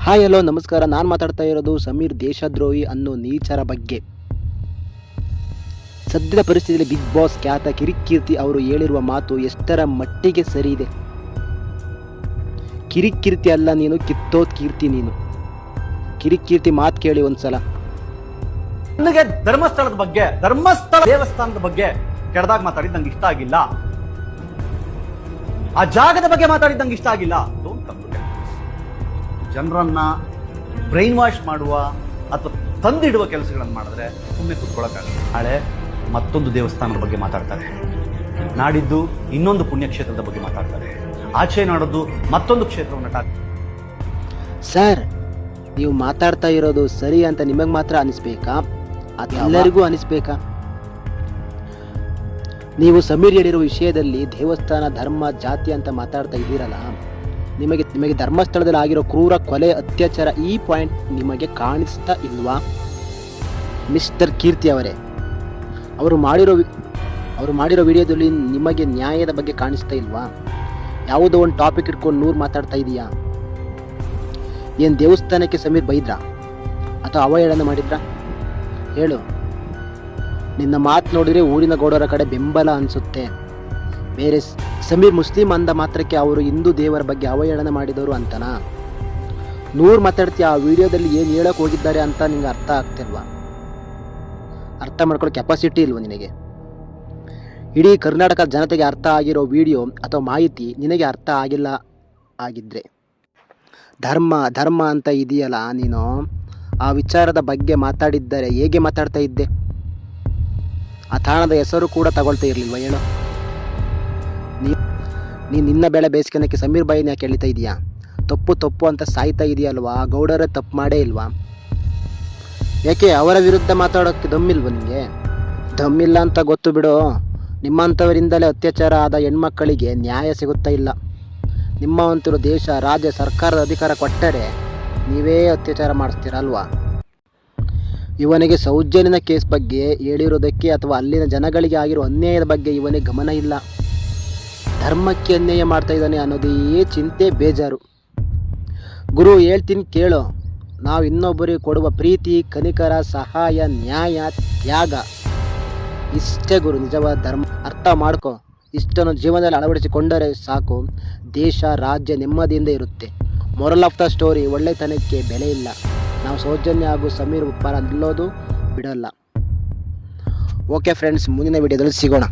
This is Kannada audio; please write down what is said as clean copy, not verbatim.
ಹಾಯ್ ಹಲೋ ನಮಸ್ಕಾರ. ನಾನು ಮಾತಾಡ್ತಾ ಇರೋದು ಸಮೀರ್ ದೇಶದ್ರೋಹಿ ಅನ್ನೋ ನೀಚರ ಬಗ್ಗೆ. ಸದ್ಯದ ಪರಿಸ್ಥಿತಿಯಲ್ಲಿ ಬಿಗ್ ಬಾಸ್ ಖ್ಯಾತ ಕಿರಿಕೀರ್ತಿ ಅವರು ಹೇಳಿರುವ ಮಾತು ಎಷ್ಟರ ಮಟ್ಟಿಗೆ ಸರಿ ಇದೆ. ಕಿರಿಕೀರ್ತಿ ಅಲ್ಲ ನೀನು, ಕಿತ್ತೋದ್ ಕೀರ್ತಿ ನೀನು. ಕಿರಿಕೀರ್ತಿ ಮಾತು ಕೇಳಿ ಒಂದ್ಸಲ. ನನಗೆ ಧರ್ಮಸ್ಥಳದ ಬಗ್ಗೆ, ಧರ್ಮಸ್ಥಳ ದೇವಸ್ಥಾನದ ಬಗ್ಗೆ ಕೆಡದಾಗ ಮಾತಾಡಿದ್ ನಂಗೆ ಇಷ್ಟ ಆಗಿಲ್ಲ. ಆ ಜಾಗದ ಬಗ್ಗೆ ಮಾತಾಡಿದ್ ನಂಗೆ ಇಷ್ಟ ಆಗಿಲ್ಲ. ಜನರನ್ನ ಬ್ರೈನ್ ವಾಶ್ ಮಾಡುವ ಅಥವಾ ತಂದಿಡುವ ಕೆಲಸಗಳನ್ನು ಮಾಡಿದ್ರೆ ಸುಮ್ಮನೆ ಕೂತ್ಕೊಳ್ಳೋಕ್ಕಾಗಲ್ಲ. ನಾಳೆ ಮತ್ತೊಂದು ದೇವಸ್ಥಾನದ ಬಗ್ಗೆ ಮಾತಾಡ್ತಾರೆ, ನಾಡಿದ್ದು ಇನ್ನೊಂದು ಪುಣ್ಯಕ್ಷೇತ್ರದ ಬಗ್ಗೆ ಮಾತಾಡ್ತಾರೆ, ಆಚೆ ನಾಡದ್ದು ಮತ್ತೊಂದು ಕ್ಷೇತ್ರವನ್ನು ಸರ್, ನೀವು ಮಾತಾಡ್ತಾ ಇರೋದು ಸರಿ ಅಂತ ನಿಮಗೆ ಮಾತ್ರ ಅನಿಸ್ಬೇಕಾ ಅದೆಲ್ಲರಿಗೂ ಅನಿಸ್ಬೇಕಾ? ನೀವು ಸಮೀರ್ ಹೇಳಿರೋ ವಿಷಯದಲ್ಲಿ ದೇವಸ್ಥಾನ, ಧರ್ಮ, ಜಾತಿ ಅಂತ ಮಾತಾಡ್ತಾ ಇದ್ದೀರಲ್ಲ, ನಿಮಗೆ ಧರ್ಮಸ್ಥಳದಲ್ಲಿ ಆಗಿರೋ ಕ್ರೂರ ಕೊಲೆ, ಅತ್ಯಾಚಾರ ಈ ಪಾಯಿಂಟ್ ನಿಮಗೆ ಕಾಣಿಸ್ತಾ ಇಲ್ವಾ? ಮಿಸ್ಟರ್ ಕೀರ್ತಿ ಅವರೇ, ಅವರು ಮಾಡಿರೋ ವಿಡಿಯೋದಲ್ಲಿ ನಿಮಗೆ ನ್ಯಾಯದ ಬಗ್ಗೆ ಕಾಣಿಸ್ತಾ ಇಲ್ವಾ? ಯಾವುದೋ ಒಂದು ಟಾಪಿಕ್ ಇಟ್ಕೊಂಡು 100 ಮಾತಾಡ್ತಾ ಇದೀಯಾ? ಏನು ದೇವಸ್ಥಾನಕ್ಕೆ ಸಮೀರ್ ಬೈದ್ರಾ ಅಥವಾ ಅವಹೇಳನ ಮಾಡಿದ್ರಾ? ಹೇಳು. ನಿನ್ನ ಮಾತು ನೋಡಿದ್ರೆ ಊರಿನ ಗೌಡರ ಕಡೆ ಬೆಂಬಲ ಅನಿಸುತ್ತೆ. ಬೇರೆ ಸಮೀರ್ ಮುಸ್ಲಿಂ ಅಂದ ಮಾತ್ರಕ್ಕೆ ಅವರು ಹಿಂದೂ ದೇವರ ಬಗ್ಗೆ ಅವಹೇಳನ ಮಾಡಿದವರು ಅಂತನಾ? 100 ಮಾತಾಡ್ತೀಯ. ಆ ವಿಡಿಯೋದಲ್ಲಿ ಏನು ಹೇಳಕ್ ಹೋಗಿದ್ದಾರೆ ಅಂತ ನಿಂಗೆ ಅರ್ಥ ಆಗ್ತಿಲ್ವಾ? ಅರ್ಥ ಮಾಡ್ಕೊಳ್ಳೋ ಕೆಪಾಸಿಟಿ ಇಲ್ವಾ ನಿನಗೆ? ಇಡೀ ಕರ್ನಾಟಕ ಜನತೆಗೆ ಅರ್ಥ ಆಗಿರೋ ವಿಡಿಯೋ ಅಥವಾ ಮಾಹಿತಿ ನಿನಗೆ ಅರ್ಥ ಆಗಿಲ್ಲ ಆಗಿದ್ರೆ, ಧರ್ಮ ಅಂತ ಇದೆಯಲ್ಲ, ನೀನು ಆ ವಿಚಾರದ ಬಗ್ಗೆ ಮಾತಾಡಿದ್ದರೆ ಹೇಗೆ ಮಾತಾಡ್ತಾ ಇದ್ದೆ? ಆ ತಾಣದ ಹೆಸರು ಕೂಡ ತಗೊಳ್ತಾ ಇರಲಿಲ್ವ? ಹೇಳು. ನೀನು ನಿನ್ನ ಬೆಳೆ ಬೇಯಿಸ್ಕೊಳಕ್ಕೆ ಸಮೀರ್ ಬಾಯಿನ ಯಾಕೆ ಎಳಿತಾ ಇದೀಯಾ? ತಪ್ಪು ಅಂತ ಸಾಯ್ತಾ ಇದೆಯಲ್ವಾ? ಗೌಡರ ತಪ್ಪು ಮಾಡೇ ಇಲ್ವಾ? ಯಾಕೆ ಅವರ ವಿರುದ್ಧ ಮಾತಾಡೋಕ್ಕೆ ದಮ್ಮಿಲ್ವ ನಿಮಗೆ? ದಮ್ಮಿಲ್ಲ ಅಂತ ಗೊತ್ತು ಬಿಡು. ನಿಮ್ಮಂಥವರಿಂದಲೇ ಅತ್ಯಾಚಾರ ಆದ ಹೆಣ್ಮಕ್ಕಳಿಗೆ ನ್ಯಾಯ ಸಿಗುತ್ತಾ ಇಲ್ಲ. ನಿಮ್ಮವಂತರು ದೇಶ, ರಾಜ್ಯ, ಸರ್ಕಾರದ ಅಧಿಕಾರ ಕೊಟ್ಟರೆ ನೀವೇ ಅತ್ಯಾಚಾರ ಮಾಡಿಸ್ತೀರಲ್ವಾ? ಇವನಿಗೆ ಸೌಜನ್ಯನ ಕೇಸ್ ಬಗ್ಗೆ ಹೇಳಿರೋದಕ್ಕೆ ಅಥವಾ ಅಲ್ಲಿನ ಜನಗಳಿಗೆ ಆಗಿರೋ ಅನ್ಯಾಯದ ಬಗ್ಗೆ ಇವನಿಗೆ ಗಮನ ಇಲ್ಲ. ಧರ್ಮಕ್ಕೆ ಅನ್ಯಾಯ ಮಾಡ್ತಾ ಇದ್ದಾನೆ ಅನ್ನೋದೇ ಚಿಂತೆ, ಬೇಜಾರು. ಗುರು, ಹೇಳ್ತೀನಿ ಕೇಳು. ನಾವು ಇನ್ನೊಬ್ಬರಿಗೆ ಕೊಡುವ ಪ್ರೀತಿ, ಕನಿಕರ, ಸಹಾಯ, ನ್ಯಾಯ, ತ್ಯಾಗ ಇಷ್ಟೇ ಗುರು ನಿಜವಾದ ಧರ್ಮ. ಅರ್ಥ ಮಾಡ್ಕೊ. ಇಷ್ಟನ್ನು ಜೀವನದಲ್ಲಿ ಅಳವಡಿಸಿಕೊಂಡರೆ ಸಾಕು, ದೇಶ, ರಾಜ್ಯ ನೆಮ್ಮದಿಯಿಂದ ಇರುತ್ತೆ. ಮೊರಲ್ ಆಫ್ ದ ಸ್ಟೋರಿ, ಒಳ್ಳೆತನಕ್ಕೆ ಬೆಲೆ ಇಲ್ಲ. ನಾವು ಸೌಜನ್ಯ ಹಾಗೂ ಸಮೀರ್ ಪರ ನಿಲ್ಲೋದು ಬಿಡಲ್ಲ. ಓಕೆ ಫ್ರೆಂಡ್ಸ್, ಮುಂದಿನ ವಿಡಿಯೋದಲ್ಲಿ ಸಿಗೋಣ.